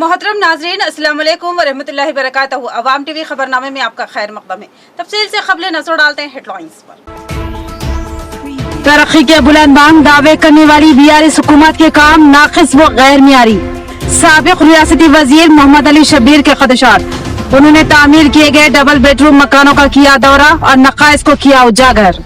मोहतरम नाजरीन, अस्सलाम वालेकुम व रहमतुल्लाहि व बरकातहू। अवाम टीवी खबरनामे में आपका खैर मक़दम है। तफसील से खबरें नजर डालते हैं हेडलाइंस पर। तरक्की के बुलंदबांग दावे करने वाली बीआरएस हुकूमत के काम नाक़िस व गैर मियारी। साबिक रियासती वजीर मोहम्मद अली शब्बीर के खदशात। उन्होंने तामीर किए गए डबल बेडरूम मकानों का किया दौरा और नक़ाइस को किया उजागर।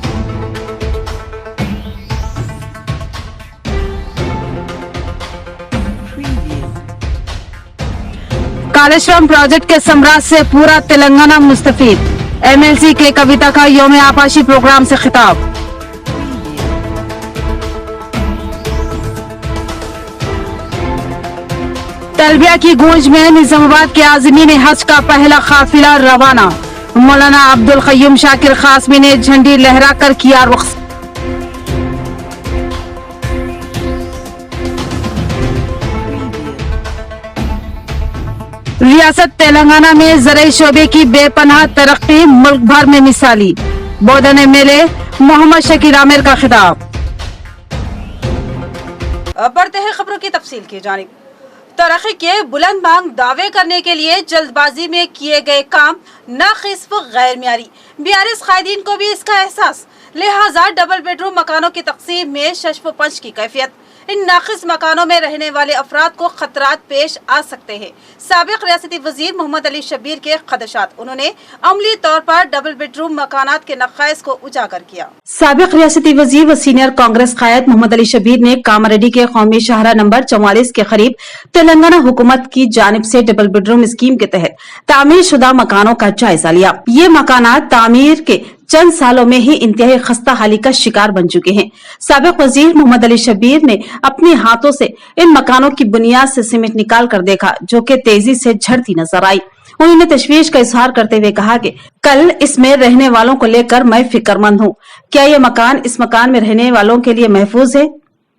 कालेश्वरम प्रोजेक्ट के समराज से पूरा तेलंगाना मुस्तफीद। एमएलसी के कविता का यौम आपाशी प्रोग्राम से खिताब। तलबिया की गूंज में निजामाबाद के आज़मीन हज का पहला काफिला रवाना। मौलाना अब्दुल क़य्यूम शाकिर क़ासमी ने झंडी लहराकर किया रुख़। रियासत तेलंगाना में ज़राई शोबे की बेपनाह तरक्की मुल्क भर में मिसाली। बोधन एमएलए मोहम्मद शकीर आमिर का खिताब। अब बढ़ते हैं खबरों की तफसील की जानिब। तरक्की के बुलंदबांग दावे करने के लिए जल्दबाजी में किए गए काम नाक़िस व गैर मियारी। बीआरएस कायदीन को भी इसका एहसास, लिहाजा डबल बेडरूम मकानों की तकसीम में शश व पंच की कैफियत। इन नाक़िस मकानों में रहने वाले अफराद को खतरात पेश आ सकते हैं। साबिक रियासती वजीर मोहम्मद अली शब्बीर के खदशात। उन्होंने अमली तौर पर डबल बेडरूम मकानात के नक़ाइस को उजागर किया। साबिक रियासती वजीर व सीनियर कांग्रेस कायद मोहम्मद अली शब्बीर ने कामारेड्डी के कौमी शाहरा नंबर 44 के करीब तेलंगाना हुकूमत की जानिब से डबल बेडरूम स्कीम के तहत तामीर शुदा मकानों का जायजा लिया। ये मकानात तामीर के चंद सालों में ही इंतहाई खस्ता हाली का शिकार बन चुके हैं। साबिक वजीर मोहम्मद अली शब्बीर ने अपने हाथों से इन मकानों की बुनियाद से सीमेंट निकाल कर देखा, जो कि तेजी से झड़ती नजर आई। उन्होंने तशवीश का इजहार करते हुए कहा कि कल इसमें रहने वालों को लेकर मैं फिक्रमंद हूँ। क्या ये मकान इस मकान में रहने वालों के लिए महफूज है?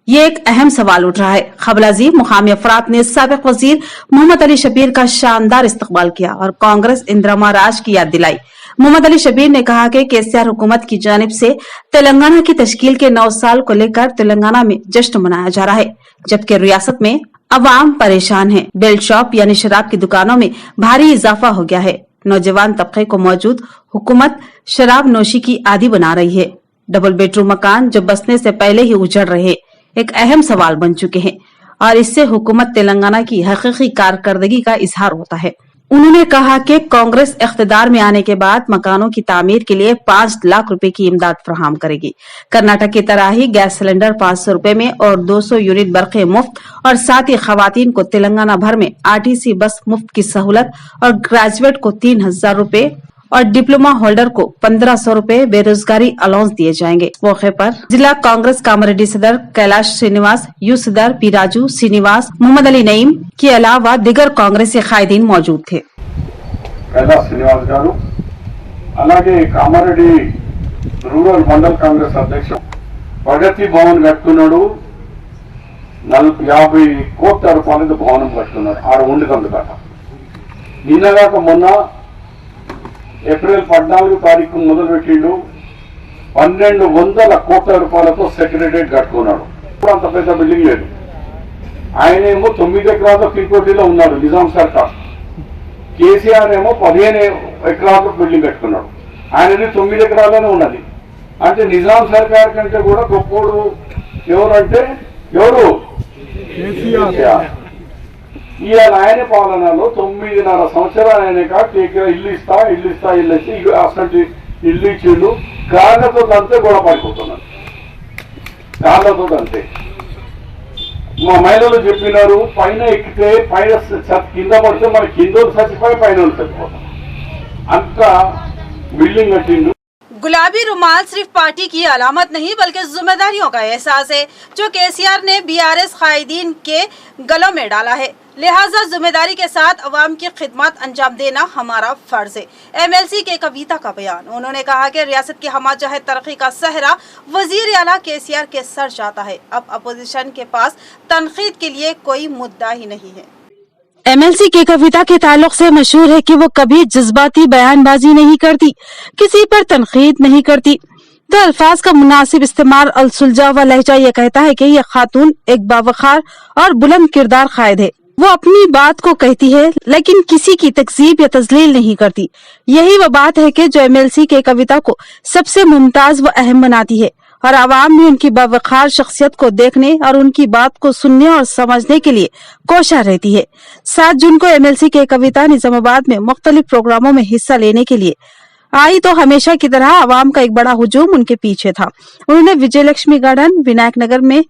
ये एक अहम सवाल उठ रहा है। खबलाजी मुकामी अफराद ने साबिक वजीर मोहम्मद अली शब्बीर का शानदार इस्तकबाल किया और कांग्रेस इंदिरा राज की याद दिलाई। मोहम्मद अली शब्बीर ने कहा कि केसीआर हुकूमत की जानिब से तेलंगाना की तश्कील के 9 साल को लेकर तेलंगाना में जश्न मनाया जा रहा है, जबकि रियासत में अवाम परेशान है। बेल्ट शॉप यानी शराब की दुकानों में भारी इजाफा हो गया है। नौजवान तबके को मौजूद हुकूमत शराब नोशी की आदी बना रही है। डबल बेडरूम मकान जो बसने से पहले ही उजड़ रहे एक अहम सवाल बन चुके हैं और इससे हुकूमत तेलंगाना की हकीकी कारकर्दगी का इजहार होता है। उन्होंने कहा कि कांग्रेस इख्तिदार में आने के बाद मकानों की तामीर के लिए 5 लाख रुपए की इमदाद फराहम करेगी। कर्नाटक की तरह ही गैस सिलेंडर 500 रुपए में और 200 यूनिट बरक़े मुफ्त और साथ ही खवातीन को तेलंगाना भर में आरटीसी बस मुफ्त की सहूलत और ग्रेजुएट को 3000 रुपए और डिप्लोमा होल्डर को 1500 रुपए बेरोजगारी अलाउंस दिए जाएंगे। मौके पर जिला कांग्रेस कामारेड्डी सदर कैलाश श्रीनिवास, यू सदर पीराजू श्रीनिवास, मोहम्मद अली नईम के अलावा दिगर कांग्रेसी कायदीन मौजूद थे। कैलाश श्रीनिवास गारू అలాగే కామారెడ్డి రూరల్ మండల్ కాంగ్రెస్ అధ్యక్షుడు ప్రగతి భవన్ కట్టుకున్నాడు। 50 కోట్ల రూపాయలతో భవనం కట్టుకున్నాడు ఆడ ఉండికందుకట। నిన్నగాక మొన్న ఏప్రిల్ 14 తారీఖు మొదలు పెట్టిండు 1200 కోట్ల రూపాయలతో సెక్రటరియట్ కట్టుకున్నాడు। అంత పెద్ద బిల్డింగ్ లేదు। ఆయనేమో 9 ఎకరాల కింకోటిలో ఉన్నాడు నిజాం సర్కార్। కేసీఆర్ ఏమో 15 ఎకరాల బిల్డింగ్ కట్టుకున్నాడు। ఆయనది 9 ఎకరాలనే ఉన్నది। అంటే నిజాం సర్కార్ కంటే కూడా గొప్పోడు ఎవరంటే ఎవరు? కేసీఆర్। ఇవాళ ఆయన పాలనలో 9.5 సంవత్సరాలు ఆయనక ఇల్లు ఇస్తా అసలు ఇల్లు ఇచ్చిండు। కాళ్ళతో అంతే గొడవ పడిపోతున్నాడు, కాళ్ళతో అంతే। మా మహిళలు చెప్పినారు పైన ఎక్కితే పైన కింద పడితే మన కిందోళ్ళు చచ్చిపోయి పైన చచ్చిపోతాం, అంత బిల్డింగ్ కట్టిండు। गुलाबी रुमाल सिर्फ पार्टी की अलामत नहीं बल्कि जिम्मेदारियों का एहसास है जो केसीआर ने बीआरएस कायदीन के गलों में डाला है। लिहाजा जिम्मेदारी के साथ अवाम की खिदमत अंजाम देना हमारा फर्ज है। एमएलसी के कविता का बयान। उन्होंने कहा कि रियासत की हमा जहद तरक्की का सहरा वजीर आला केसीआर के सर जाता है। अब अपोजिशन के पास तनकीद के लिए कोई मुद्दा ही नहीं है। एमएलसी के कविता के ताल्लुक से मशहूर है कि वो कभी जज्बाती बयानबाजी नहीं करती, किसी पर तनकीद नहीं करती, तो अल्फाज का मुनासिब इस्तेमाल और सुलझा हुआ लहजा ये कहता है कि ये खातून एक बावखार और बुलंद किरदार कायद है। वो अपनी बात को कहती है लेकिन किसी की तकजीब या तजलील नहीं करती। यही वो बात है कि जो एमएलसी के कविता को सबसे मुमताज व अहम बनाती है और आवाम भी उनकी बावखार शख्सियत को देखने और उनकी बात को सुनने और समझने के लिए कोशा रहती है। 7 जून को एमएलसी के कविता निजामाबाद में मुख्तलिफ प्रोग्रामों में हिस्सा लेने के लिए आई तो हमेशा की तरह आवाम का एक बड़ा हुजूम उनके पीछे था। उन्होंने विजयलक्ष्मी गार्डन विनायक नगर में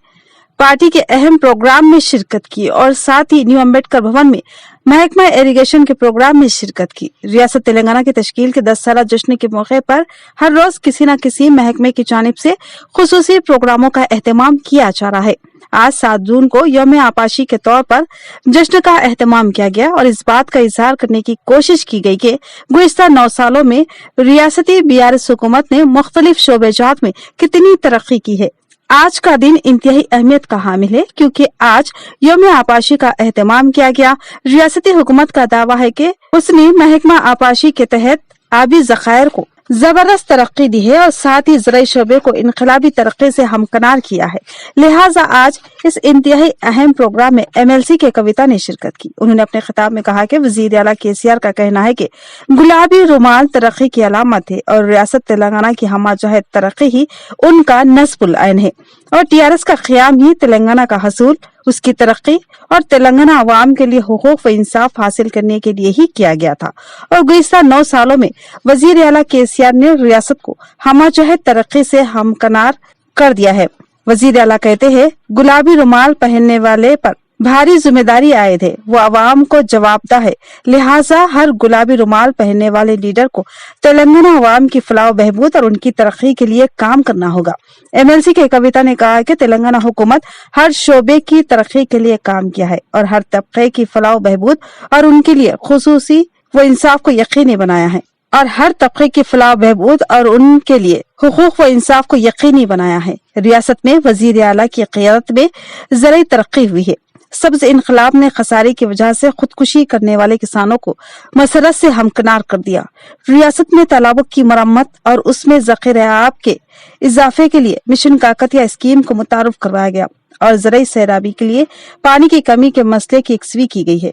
पार्टी के अहम प्रोग्राम में शिरकत की और साथ ही न्यू अम्बेडकर भवन में महकमा इरिगेशन के प्रोग्राम में शिरकत की। रियासत तेलंगाना की तश्कील के 10 साल जश्न के मौके पर हर रोज किसी न किसी महकमे की जानिब से खुसूसी प्रोग्रामों का एहतमाम किया जा रहा है। आज 7 जून को यौम आपाशी के तौर पर जश्न का एहतमाम किया गया और इस बात का इजहार करने की कोशिश की गई कि गुज़िश्ता 9 सालों में रियासती बीआरएस हुकूमत ने मुख्तलिफ शोबेजात में कितनी तरक्की की है। आज का दिन इंतहाई अहमियत का हामिल है क्योंकि आज यौम आपाशी का एहतमाम किया गया। रियासती हुकूमत का दावा है कि उसने महकमा आपाशी के तहत आबी ज़खायर को जबरदस्त तरक्की दी है और साथ ही ज़राई शोबे को इनकलाबी तरक्की से हमकनार किया है। लिहाजा आज इस इंतहाई अहम प्रोग्राम में एमएलसी के कविता ने शिरकत की। उन्होंने अपने खिताब में कहा कि वज़ीर आला केसीआर का कहना है कि गुलाबी रुमाल तरक्की की अलामत है और रियासत तेलंगाना की हमाजहत तरक्की ही उनका नस्बुल ऐन है और टीआरएस का क़याम ही तेलंगाना का हसूल, उसकी तरक्की और तेलंगाना अवाम के लिए हुकूक व इंसाफ हासिल करने के लिए ही किया गया था। और गुज़िश्ता 9 सालों में वज़ीर आला केसीआर ने रियासत को हमाजहत तरक्की से हमकनार कर दिया है। वज़ीर आला कहते हैं, गुलाबी रुमाल पहनने वाले पर भारी जिम्मेदारी आयद है, वो अवाम को जवाबदा है। लिहाजा हर गुलाबी रुमाल पहनने वाले लीडर को तेलंगाना अवाम की फलाह बहबूद और उनकी तरक्की के लिए काम करना होगा। एमएलसी के कविता ने कहा कि तेलंगाना हुकूमत हर शोबे की तरक्की के लिए काम किया है और हर तबके की फलाह बहबूद और उनके लिए खुसूसी व इंसाफ को यकीनी बनाया है और हर तबके की फलाह बहबूद और उनके लिए हुकूक व इंसाफ को यकीनी बनाया है। रियासत में वज़ीर आला की क़ियादत में ज़राई तरक्की हुई है। सब्ज इनकलाब ने खसारे की वजह से खुदकुशी करने वाले किसानों को मसरत से हमकनार कर दिया। रियासत में तालाबों की मरम्मत और उसमें ज़ख़ीरे आब के इजाफे के लिए मिशन काकतिया स्कीम को मुतारुफ करवाया गया और ज़राई सैराबी के लिए पानी की कमी के मसले की यकसवी की गई है।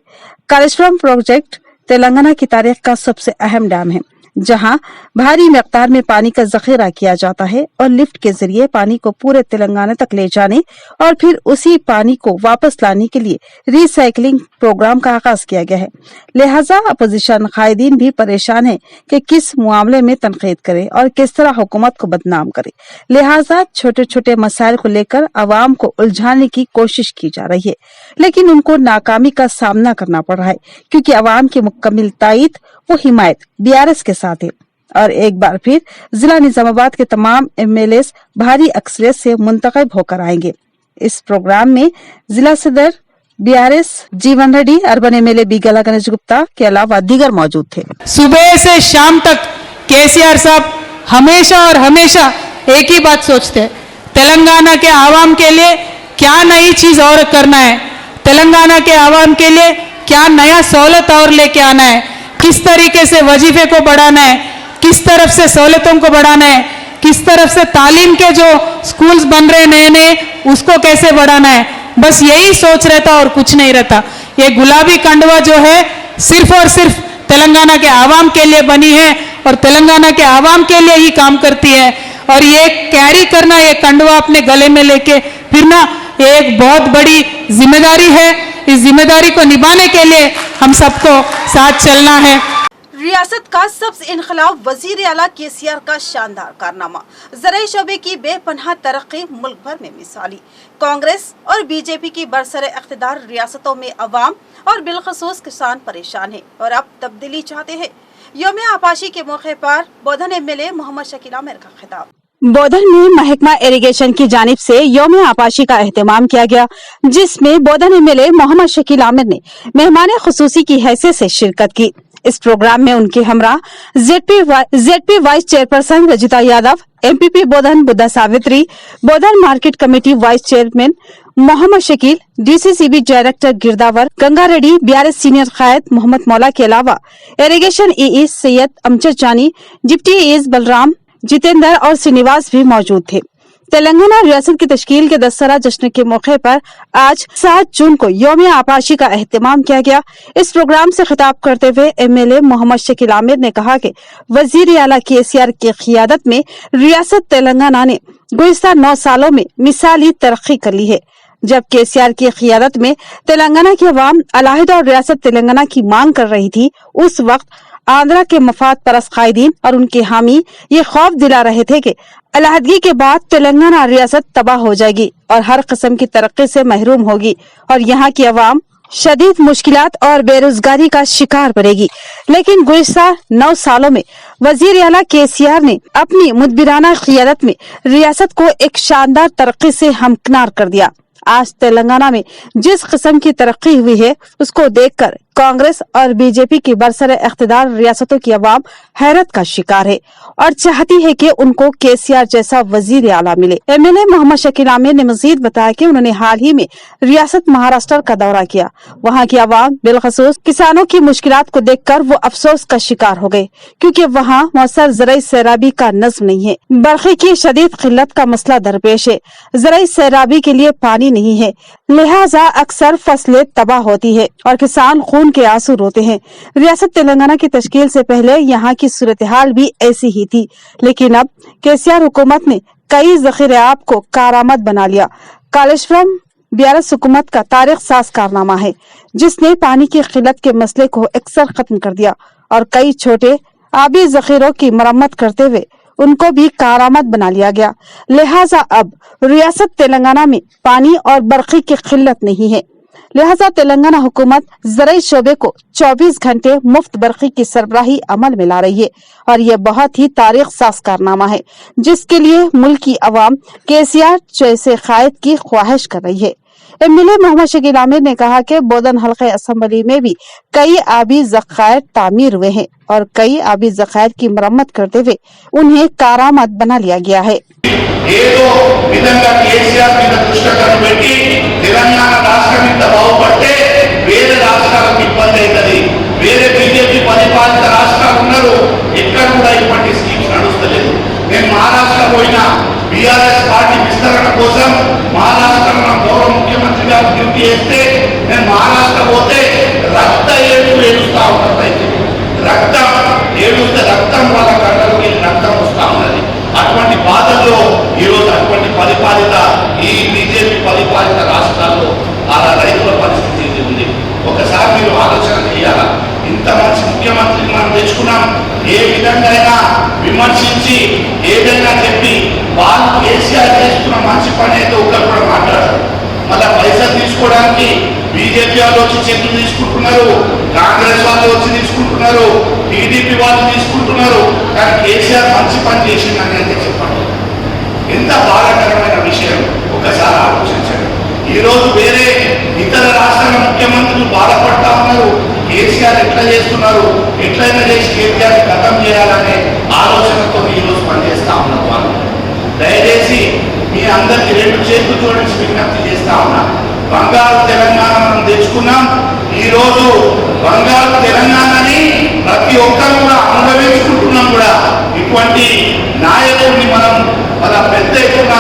कालेश्वरम प्रोजेक्ट तेलंगाना की तारीख का सबसे अहम डैम है जहां भारी मिक़दार में पानी का ज़ख़ीरा किया जाता है और लिफ्ट के जरिए पानी को पूरे तेलंगाना तक ले जाने और फिर उसी पानी को वापस लाने के लिए रिसाइकलिंग प्रोग्राम का आगाज किया गया है। लिहाजा अपोजिशन कायदीन भी परेशान है कि किस मामले में तनकीद करे और किस तरह हुकूमत को बदनाम करे। लिहाजा छोटे छोटे मसाइल को लेकर अवाम को उलझाने की कोशिश की जा रही है, लेकिन उनको नाकामी का सामना करना पड़ रहा है क्योंकि अवाम की मुकम्मल तायीद व हिमायत बीआरएस के साथ है। और एक बार फिर जिला निजामाबाद के तमाम एमएलए भारी अक्सरियत से मुंतखब होकर आएंगे। इस प्रोग्राम में जिला सदर बीआरएस जीवन रेड्डी, अर्बन एमएलए बीगला गणेश गुप्ता के अलावा दीगर मौजूद थे। सुबह से शाम तक केसीआर साहब हमेशा और हमेशा एक ही बात सोचते हैं, तेलंगाना के आवाम के लिए क्या नई चीज और करना है, तेलंगाना के आवाम के लिए क्या नया सहूलत और लेके आना है, किस तरीके से वजीफे को बढ़ाना है, किस तरफ से सहूलतों को बढ़ाना है, किस तरफ से तालीम के जो स्कूल्स बन रहे नए नए उसको कैसे बढ़ाना है। बस यही सोच रहता और कुछ नहीं रहता। ये गुलाबी कंडवा जो है सिर्फ और सिर्फ तेलंगाना के आवाम के लिए बनी है और तेलंगाना के आवाम के लिए ही काम करती है। और ये कैरी करना, ये कंडवा अपने गले में लेके फिरना, ये एक बहुत बड़ी जिम्मेदारी है। इस जिम्मेदारी को निभाने के लिए हम सबको साथ चलना है। रियासत का सब्ज इनकलाब वजीर आला केसीआर का शानदार कारनामा, ज़राई शोबे की बेपनाह तरक्की मुल्क भर में मिसाली। कांग्रेस और बीजेपी की बरसरे इख्तिदार रियासतों में अवाम और बिलखसूस किसान परेशान है और अब तब्दीली चाहते हैं। यौम आपाशी के मौके पर बोधन एमएलए मोहम्मद शकील आमिर का खिताब। बोधन में महकमा इरिगेशन की जानिब से यौम आपाशी का एहतमाम किया गया, जिसमें बोधन एमएलए मोहम्मद शकील आमिर ने मेहमान खुसूसी की हैसियत से शिरकत की। इस प्रोग्राम में उनके हमरा ZP vice chairperson Rajitha Yadav, MPP Bodhan Buddha Savitri, Bodhan market committee vice chairman Mohammed Shakeel, DCCB director Girdawar Ganga Reddy, BRS senior कायद मोहम्मद मौला के अलावा इरिगेशन ई सैयद अमजद जानी, डिप्टी एस बलराम, जितेंद्र और श्रीनिवास भी मौजूद थे। तेलंगाना रियासत की तश्कील के 10 साला जश्न के मौके पर आज 7 जून को यौम आपाशी का एहतमाम किया गया। इस प्रोग्राम से खिताब करते हुए एमएलए मोहम्मद शकील आमिर ने कहा कि वजीर आला केसीआर की क़ियादत में रियासत तेलंगाना ने गुज़िश्ता 9 सालों में मिसाली तरक्की कर ली है। जब केसीआर की क़ियादत में तेलंगाना की अवाम अलहदा और रियासत तेलंगाना की मांग कर रही थी, उस वक्त आंध्रा के मफाद परस्त कायदीन और उनके हामी ये खौफ दिला रहे थे कि अलहदगी के बाद तेलंगाना रियासत तबाह हो जाएगी और हर किस्म की तरक्की से महरूम होगी और यहाँ की अवाम शदीद मुश्किलात और बेरोजगारी का शिकार बनेगी। लेकिन गुज़िश्ता 9 सालों में वजीर आला केसीआर ने अपनी मुदबिराना क़ियादत में रियासत को एक शानदार तरक्की से हमकिनार कर दिया। आज तेलंगाना में जिस किस्म की तरक्की हुई है, उसको देखकर कांग्रेस और बीजेपी की बरसर इख्तिदार रियासतों की अवाम हैरत का शिकार है और चाहती है कि उनको केसीआर जैसा वजीर आला मिले। एमएलए मोहम्मद शकील आमिर ने मजीद बताया कि उन्होंने हाल ही में रियासत महाराष्ट्र का दौरा किया। वहाँ की अवाम बिलखसूस किसानों की मुश्किलात को देखकर वो अफसोस का शिकार हो गए, क्योंकि वहाँ मौसर ज़राई सैराबी का नज़्म नहीं है। बरक़ी की शदीद किल्लत का मसला दरपेश है। ज़राई सैराबी के लिए पानी नहीं है, लिहाजा अक्सर फसलें तबाह होती है और किसान खून के आंसू रोते हैं। रियासत तेलंगाना की तश्कील से पहले यहाँ की सूरत हाल भी ऐसी ही थी, लेकिन अब केसीआर हुकूमत ने कई ज़ख़ीरे आब को कारआमद बना लिया। कालेश्वरम बीआरएस हुकूमत का तारीख साज कारनामा है, जिसने पानी की किल्लत के मसले को अक्सर खत्म कर दिया और कई छोटे आबी ज़ख़ीरों की मरम्मत करते हुए उनको भी कारआमद बना लिया गया। लिहाजा अब रियासत तेलंगाना में पानी और बरक़ी की किल्लत नहीं है। लिहाजा तेलंगाना हुकूमत ज़राई शोबे को 24 घंटे मुफ्त बरक़ी की सरबराही अमल में ला रही है और ये बहुत ही तारीख साज कारनामा है, जिसके लिए मुल्क की अवाम केसीआर जैसे कायद की ख्वाहिश कर रही है। एमएलए मोहम्मद शकील आमिर ने कहा कि बोधन हल्के असेंबली में भी कई आबी ज़ख़ायर तामीर हुए हैं और कई आबी ज़ख़ायर की मरम्मत करते हुए उन्हें कारआमद बना लिया गया है। ఏదో విధంగా కేసీఆర్ మీద దృష్టికరణ పెట్టి తెలంగాణ రాష్ట్రం ఇంత బాగుపడితే వేరే రాష్ట్రాలకు ఇబ్బంది అవుతుంది, వేరే బీజేపీ పరిపాలిత రాష్ట్రాలు ఉన్నారు, ఎక్కడ కూడా ఇటువంటి స్కీమ్స్ నడుస్తలేదు. నేను మహారాష్ట్ర పోయినా బీఆర్ఎస్ పార్టీ విస్తరణ కోసం మహారాష్ట్రలో గౌరవ ముఖ్యమంత్రి గారు డ్యూటీ చేస్తే నేను మహారాష్ట్ర పోతే రక్త ఏడుస్తా ఉంటారు రైతులు. రక్తం ఏడుస్తే రక్తం వాళ్ళ కళ్ళకి రక్తం వస్తా ఉన్నది. అటువంటి బాధల్లో ఈరోజు అటువంటి పరిపాలిత ఈ బీజేపీ పరిపాలిత రాష్ట్రాల్లో అలా రైతుల పరిస్థితి ఇది ఉంది. ఒకసారి మీరు ఆలోచన చేయాలా. ఇంత మంచి ముఖ్యమంత్రిని మనం తెచ్చుకున్నాం, ఏ విధంగా అయినా విమర్శించి ఏదైనా చెప్పి వాళ్ళు కేసీఆర్ చేస్తున్న మంచి పని అయితే ఒకరు కూడా మాట్లాడారు. మళ్ళీ పైసలు తీసుకోవడానికి బీజేపీ వాళ్ళు వచ్చి చెట్లు తీసుకుంటున్నారు, కాంగ్రెస్ వాళ్ళు వచ్చి తీసుకుంటున్నారు, టీడీపీ వాళ్ళు తీసుకుంటున్నారు. కానీ కేసీఆర్ మంచి పని చేసిందని అయితే చెప్పండి. ఎంత బాధాకరమైన విషయం ఒకసారి ఆలోచించండి. ఈరోజు వేరే ఇతర రాష్ట్రాల ముఖ్యమంత్రులు బాధపడతా ఉన్నారు, కేసీఆర్ ఎట్లా చేస్తున్నారు, ఎట్లయినా చేసి కేసీఆర్ ఖతం చేయాలనే ఆలోచనతో ఈరోజు పనిచేస్తా ఉన్నారు వాళ్ళు. దయచేసి మీ అందరికి 2 చేతులు జోడించి విజ్ఞప్తి చేస్తా ఉన్నా. బంగారు తెలంగాణ మనం తెచ్చుకున్నాం. ఈరోజు బంగారు తెలంగాణని ప్రతి ఒక్కరు కూడా అనుభవించుకుంటున్నాం కూడా. ఇటువంటి నాయకుడిని మనం మన పెద్ద ఎత్తున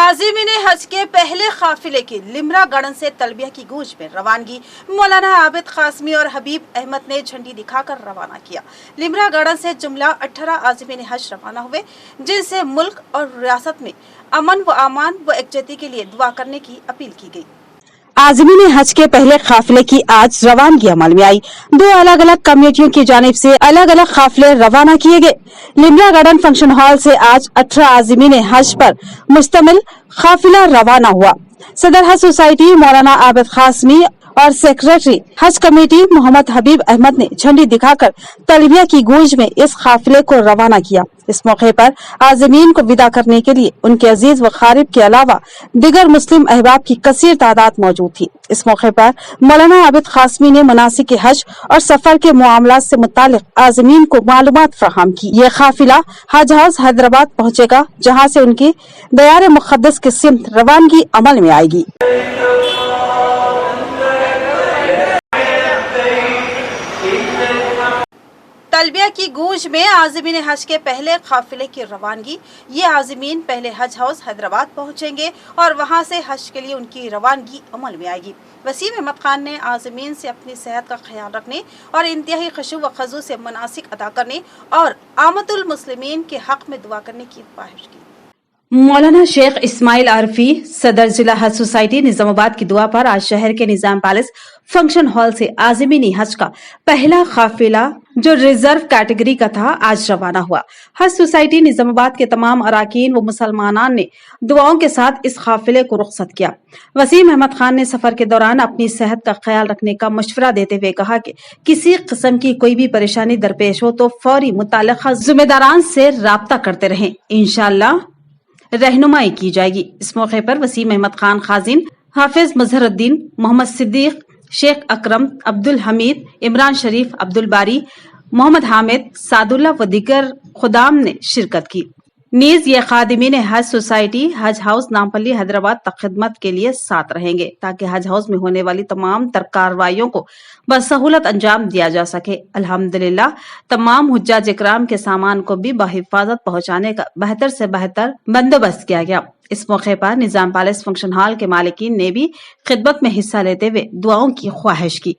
आज़मीन हज के पहले काफिले की लिमरा गार्डन से तलबिया की गूंज में रवानगी मौलाना आबिद कासमी और हबीब अहमद ने झंडी दिखाकर रवाना किया। लिमरा गार्डन से जुमला 18 आज़मीन हज रवाना हुए, जिनसे मुल्क और रियासत में अमन व अमान व एकजहती के लिए दुआ करने की अपील की गई। आज़मीन हज के पहले काफिले की आज रवानगी अमल में आई। 2 अलग अलग कमेटियों की जानिब से अलग अलग काफिले रवाना किए गए। लिमरा गार्डन फंक्शन हॉल से आज 18 आज़मीन हज पर मुश्तमिल काफिला रवाना हुआ। सदर हज सोसाइटी मौलाना आबिद कासमी और सेक्रेटरी हज कमेटी मोहम्मद हबीब अहमद ने झंडी दिखाकर तलबिया की गूंज में इस काफिले को रवाना किया। इस मौके पर आज़मीन को विदा करने के लिए उनके अजीज व खारिब के अलावा दिगर मुस्लिम अहबाब की कसीर तादाद मौजूद थी। इस मौके पर मौलाना आबिद कासमी ने मनासिक हज और सफर के मामलात से मुतालिक आज़मीन को मालूमात फराहम की। ये काफिला हज हाउस हैदराबाद पहुँचेगा, जहाँ से उनकी दयार मुक़द्दस की सिमत रवानगी अमल में आएगी। तलबिया की गूंज में आज़मीन हज के पहले काफिले की रवानगी। ये आज़मीन पहले हज हाउस हैदराबाद पहुंचेंगे और वहां से हज के लिए उनकी रवानगी अमल में आएगी। वसीम अहमद खान ने आज़मीन से अपनी सेहत का ख्याल रखने और इंतहाई खुशू व खजू से मनासिक अदा करने और आमतुल मुस्लिमीन के हक में दुआ करने की ख्वाहिश की। मौलाना शेख इस्माइल आरफी सदर जिला हज सोसाइटी निजामाबाद की दुआ पर आज शहर के निजाम पैलेस फंक्शन हॉल से आज़मीनी हज का पहला काफिला जो रिजर्व कैटेगरी का था आज रवाना हुआ। हज सोसाइटी निजामाबाद के तमाम अराकीन व मुसलमानान ने दुआओं के साथ इस काफिले को रुखसत किया। वसीम अहमद खान ने सफर के दौरान अपनी सेहत का ख्याल रखने का मशवरा देते हुए कहा कि किसी किस्म की कोई भी परेशानी दरपेश हो तो फौरी मुताल्लिका जिम्मेदारान से राब्ता करते रहें, इंशाअल्लाह रहनुमाई की जाएगी। इस मौके पर वसीम अहमद खान खाजिन, हाफिज मजहरुद्दीन, मोहम्मद सिद्दीक, शेख अकरम, अब्दुल हमीद, इमरान शरीफ, अब्दुल बारी, मोहम्मद हामिद, सादुल्ला व दीगर खुदाम ने शिरकत की। नीज ये खादिमीन हज सोसाइटी हज हाउस नामपल्ली हैदराबाद तक खिदमत के लिए साथ रहेंगे ताकि हज हाउस में होने वाली तमाम तर कार्रवाइयों को बसहूलत अंजाम दिया जा सके। अल्हम्दुलिल्लाह तमाम हुज्जाज इकराम के सामान को भी बहिफाजत पहुंचाने का बेहतर से बेहतर बंदोबस्त किया गया। इस मौके पर निजाम पैलेस फंक्शन हॉल के मालिकीन ने भी खिदमत में हिस्सा लेते हुए दुआओं की ख्वाहिश की।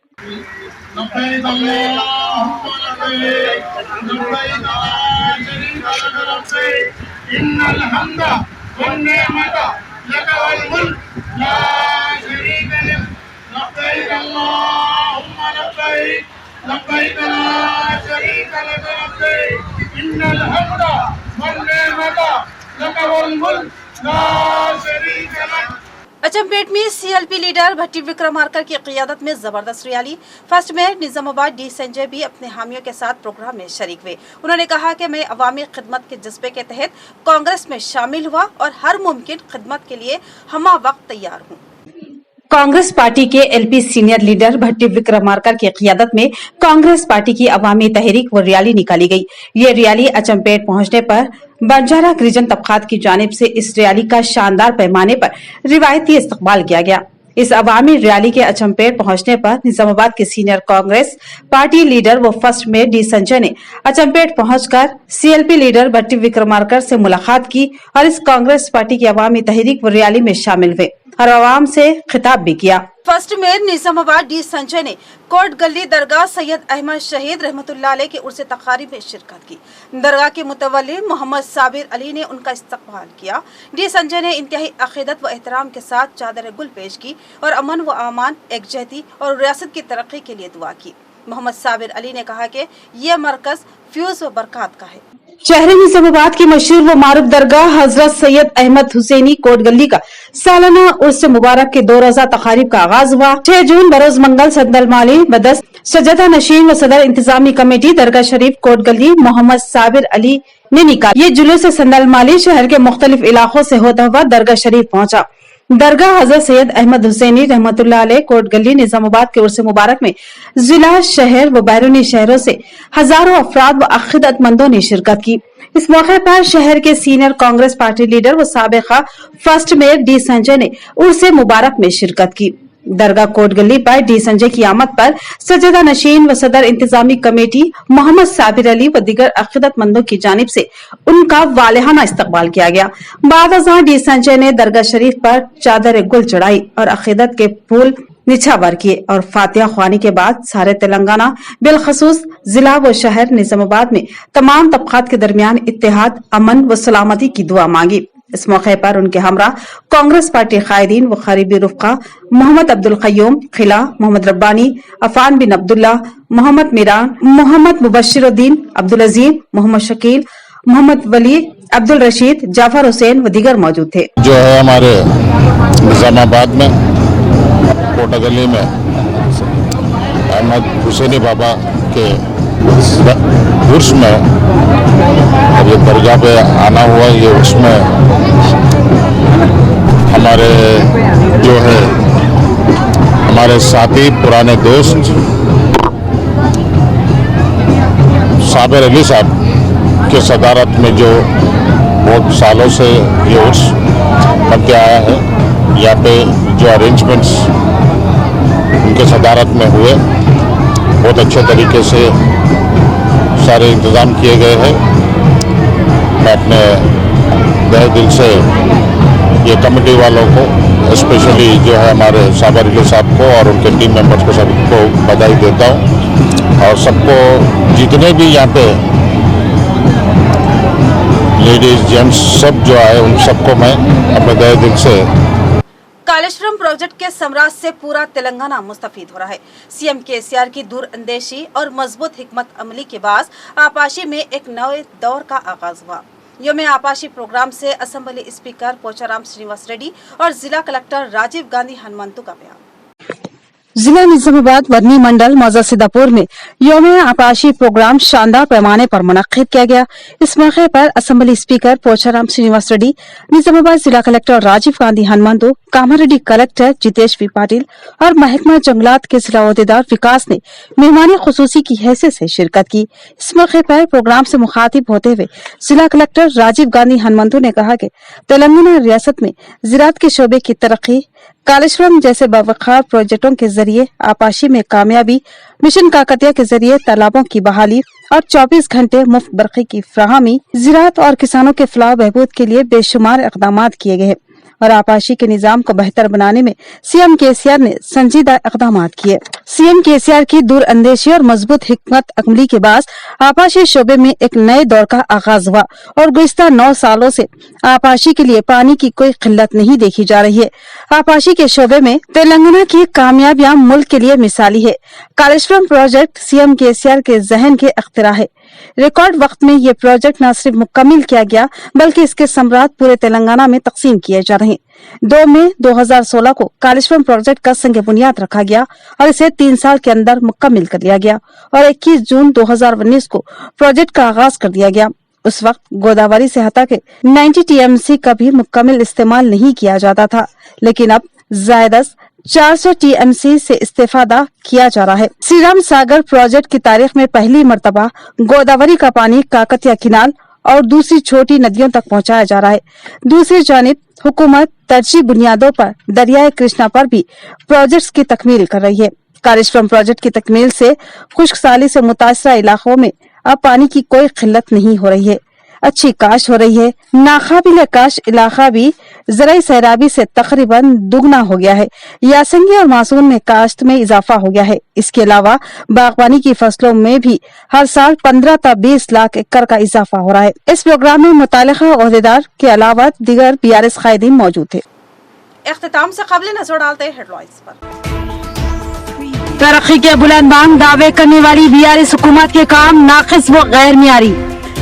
अचमपेट में सीएलपी लीडर भट्टी विक्रमार्का की क़ियादत में जबरदस्त rally. First mayor Nizamabad D Sanjay भी अपने हामियों के साथ प्रोग्राम में शरीक हुए। उन्होंने कहा कि मैं अवामी खिदमत के जज्बे के तहत कांग्रेस में शामिल हुआ और हर मुमकिन खिदमत के लिए हमा वक्त तैयार हूँ। कांग्रेस पार्टी के एलपी सीनियर लीडर भट्टी विक्रमार्का की क़ियादत में कांग्रेस पार्टी की अवामी तहरीक व रैली निकाली गई। ये रैली अचमपेट पहुंचने पर बंजारा गिरिजन तबकात की जानिब से इस रैली का शानदार पैमाने पर रिवायती इस्तकबाल किया गया। इस अवामी रैली के अचमपेट पहुंचने पर निजामाबाद के सीनियर कांग्रेस पार्टी लीडर व फर्स्ट मेयर डी संजय ने अचमपेट पहुंचकर सीएलपी लीडर भट्टी विक्रमार्का से मुलाकात की और इस कांग्रेस पार्टी की अवामी तहरीक व रैली में शामिल हुए और आवाम से खिताब भी किया। First mayor Nizamabad D Sanjay ने कोट गली दरगाह सैयद अहमद शहीद रहमतुल्लाह अलैह के उर्स तकारीब में शिरकत की। दरगाह के मुतवल्ली मोहम्मद साबिर अली ने उनका इस्तकबाल किया। डी संजय ने इंतहाई अकीदत व एहतराम के साथ चादर गुल पेश की और अमन व अमान, एकजहती और रियासत की तरक्की के लिए दुआ की। मोहम्मद साबिर अली ने कहा कि ये मरकज फ्यूज व बरकत का है। शहर निजामाबाद की मशहूर व मारूफ दरगाह हजरत सैयद अहमद हुसैनी कोट गली का सालाना उर्स मुबारक के 2 रोजा तकारीब का आगाज हुआ। 6 जून बरोज मंगल संदल माली बदस्त सजदा नशीन व सदर इंतजामी कमेटी दरगाह शरीफ कोट गली मोहम्मद साबिर अली ने निकाला। ये जुलूस संदल माली शहर के मुख्तलिफ इलाकों से होता हुआ दरगाह शरीफ पहुंचा। दरगाह हजरत सैयद अहमद हुसैनी रहमतुल्लाह अलैह कोट गली निजामाबाद के उर्स मुबारक में जिला, शहर व बैरूनी शहरों से हजारों अफराद व अकीदतमंदों ने शिरकत की। इस मौके पर शहर के सीनियर कांग्रेस पार्टी लीडर व साबिका फर्स्ट मेयर डी संजय ने उर्स मुबारक में शिरकत की। दरगाह कोट गली पर डी संजय की आमद पर सजदा नशीन व सदर इंतजामी कमेटी मोहम्मद साबिर अली व दीगर अकीदतमंदों की जानिब से उनका वालिहाना इस्तकबाल किया गया। बाद अज़ां डी संजय ने दरगाह शरीफ पर चादर गुल चढ़ाई और अकीदत के फूल निछावर किए और फातिहा ख्वानी के बाद सारे तेलंगाना बिलखसूस जिला व शहर निजामाबाद में तमाम तबकात के दरमियान इत्तेहाद, अमन व सलामती की दुआ मांगी। इस मौके पर उनके हमरा कांग्रेस पार्टी कायदीन व खरीबी रुफ़का मोहम्मद अब्दुल क़य्यूम खिला, मोहम्मद रब्बानी, अफान बिन अब्दुल्ला, मोहम्मद मीरान, मोहम्मद मुबश्शिरुद्दीन, अब्दुल अजीम, मोहम्मद शकील, मोहम्मद वली, अब्दुल रशीद, जाफर हुसैन व दीगर मौजूद थे। जो है हमारे निजामाबाद में कोटा गली में अहमद हुसैनी बाबा के उर्स में अब ये दरगाह पे आना हुआ। ये उसमें हमारे जो है हमारे साथी पुराने दोस्त साबिर अली साहब के सदारत में जो बहुत सालों से ये उर्स बनते आया है, यहाँ पे जो अरेंजमेंट्स उनके सदारत में हुए बहुत अच्छे तरीके से सारे इंतज़ाम किए गए हैं। मैं अपने तहे दिल से ये कमेटी वालों को, स्पेशली जो है हमारे साबर अली साहब को और उनके टीम मेंबर्स को सबको बधाई देता हूँ। और सबको जितने भी यहाँ पे लेडीज़ जेंट्स सब जो आए उन सबको मैं अपने तहे दिल से कालेश्वरम प्रोजेक्ट के समराज से पूरा तेलंगाना मुस्तफीद हो रहा है। सीएम केसीआर की दूरअंदेशी और मजबूत हिकमत अमली के बाद आपाशी में एक नए दौर का आगाज हुआ। योम आपाशी प्रोग्राम से असेंबली स्पीकर पोचाराम श्रीनिवास रेड्डी और जिला कलेक्टर राजीव गांधी हनुमंतु का बयान। जिला निजामाबाद वर्नी मंडल मौजा सीतापुर में योम आपाशी प्रोग्राम शानदार पैमाने पर मुनक्किद किया गया। इस मौके पर असेंबली स्पीकर पोचाराम श्रीनिवास रेड्डी, निजामाबाद जिला collector Rajiv Gandhi Hanumanthu, Kamareddy collector Jitesh V Patil और महकमा जंगलात के जिला अहदेदार विकास ने मेहमानी खुसूसी की हैसियत से शिरकत की। इस मौके पर प्रोग्राम से मुखातिब होते हुए जिला कलेक्टर राजीव गांधी हनुमंतु ने कहा कि तेलंगाना रियासत में ज़राअत के शोबे की तरक्की, कालेश्वरम जैसे बावखार प्रोजेक्टों के जरिए आपाशी में कामयाबी, मिशन काकतिया के जरिए तालाबों की बहाली और 24 घंटे मुफ्त बरक़ी की फराहमी, ज़राअत और किसानों के फलाह बहबूद के लिए बेशुमार इक़दामात किए गए हैं और आपाशी के निजाम को बेहतर बनाने में सीएम केसीआर ने संजीदा इक़दामात किए। सीएम केसीआर की दूरअंदेशी और मजबूत हिकमत अमली के बाद आपाशी शोबे में एक नए दौर का आगाज हुआ और गुज़िश्ता 9 सालों से आपाशी के लिए पानी की कोई किल्लत नहीं देखी जा रही है। आपाशी के शोबे में तेलंगाना की कामयाबियां मुल्क के लिए मिसाली है। कालेश्वरम प्रोजेक्ट सीएम केसीआर के जहन के इख्तिरा है। रिकॉर्ड वक्त में ये प्रोजेक्ट न सिर्फ मुकम्मिल किया गया बल्कि इसके समरात पूरे तेलंगाना में तकसीम किए जा रहे हैं। 2 मई 2016 को कालेश्वरम प्रोजेक्ट का संग बुनियाद रखा गया और इसे 3 साल के अंदर मुकम्मिल कर लिया गया और 21 जून 2019 को प्रोजेक्ट का आगाज कर दिया गया। उस वक्त गोदावरी से हटा के 90 टीएमसी का भी मुकम्मल इस्तेमाल नहीं किया जाता था, लेकिन अब ज़ायदस 400 टीएमसी से इस्तेफादा किया जा रहा है। श्रीराम सागर प्रोजेक्ट की तारीख में पहली मर्तबा गोदावरी का पानी काकतिया किनाल और दूसरी छोटी नदियों तक पहुंचाया जा रहा है। दूसरी जानिब हुकूमत तरजीह बुनियादों पर दरियाए कृष्णा पर भी प्रोजेक्ट्स की तकमील कर रही है। कालेश्वरम प्रोजेक्ट की तकमील से खुश्क साली से मुतासरा इलाकों में अब पानी की कोई किल्लत नहीं हो रही है। अच्छी काश हो रही है। नाकाबिल काश इलाका भी ज़राई सैराबी से तकरीबन दुगना हो गया है। यासंगी और मासून में काश्त में इजाफा हो गया है। इसके अलावा बागवानी की फसलों में भी हर साल 15 से 20 लाख एकड़ का इजाफा हो रहा है। इस प्रोग्राम में मुतालिका ओहदेदार के अलावा दीगर बीआरएस कायदीन मौजूद थे। इख्तिताम से कबल नजर डालते हैं हेडलाइंस पर। तरक्की के बुलंदबांग दावे करने वाली बीआरएस हुकूमत के काम नाकिस व गैर मियारी।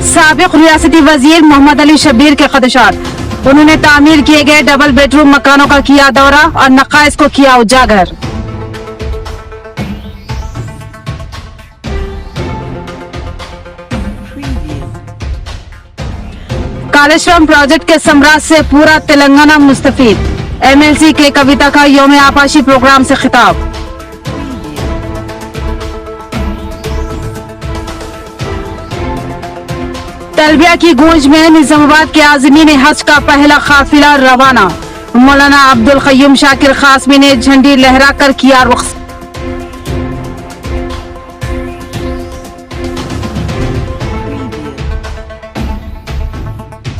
साबिक रियासती वजीर मोहम्मद अली शब्बीर के खदशात। उन्होंने तामीर किए गए डबल बेडरूम मकानों का किया दौरा और नकाइस को किया उजागर। कालेश्वरम प्रोजेक्ट के समराज से पूरा तेलंगाना मुस्तफीद। एमएलसी के कविता का योम आपाशी प्रोग्राम से खिताब। तलबिया की गूंज में निजामाबाद के आज़मीन हज का पहला काफिला रवाना। मौलाना अब्दुल क़य्यूम शाकिर क़ासमी ने झंडी लहराकर किया रुख।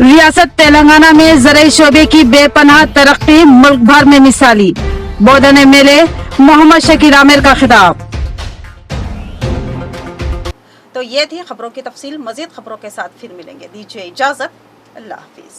रियासत तेलंगाना में ज़राई शोबे की बेपनाह तरक्की मुल्क भर में मिसाली। बोधन एमएलए मोहम्मद शकीर आमिर का खिताब। तो ये थी खबरों की तफसील। मजीद खबरों के साथ फिर मिलेंगे। दीजिए इजाजत। अल्लाह हाफिज।